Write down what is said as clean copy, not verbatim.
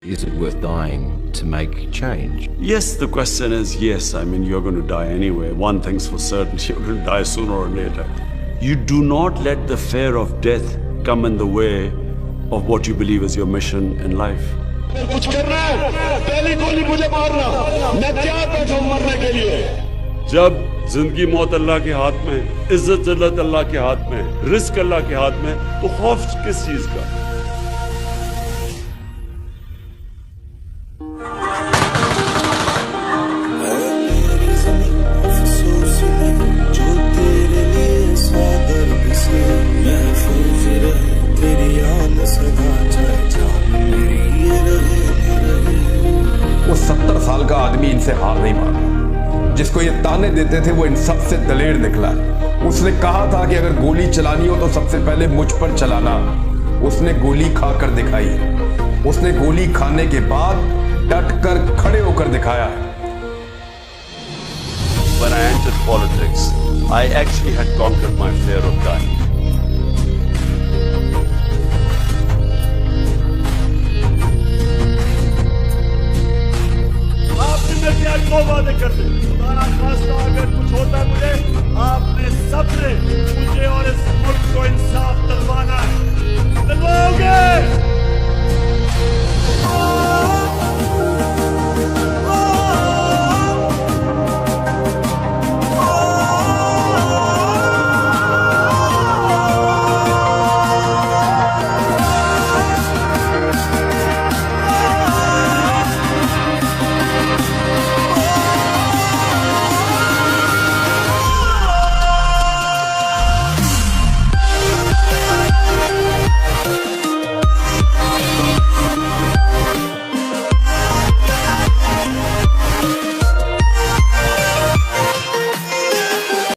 Is it worth dying to make change? Yes, the question is yes. I mean, you're going to die anyway. One thing's for certain, you're going to die sooner or later. You do not let the fear of death come in the way of what you believe is your mission in life. जब जिंदगी मौत अल्लाह के हाथ में, इज्जत जिल्लत अल्लाह के हाथ में, रिस्क अल्लाह के हाथ में, तो खौफ किस चीज का? वो 70 साल का आदमी इनसे हार नहीं माना। जिसको ये ताने देते थे वो इन सब से दलेर निकला। उसने कहा था कि अगर गोली चलानी हो तो सबसे पहले मुझ पर चलाना। उसने गोली खाकर दिखाई। उसने गोली खाने के बाद डट कर खड़े होकर दिखाया। When I entered politics, I actually had conquered my fear of dying.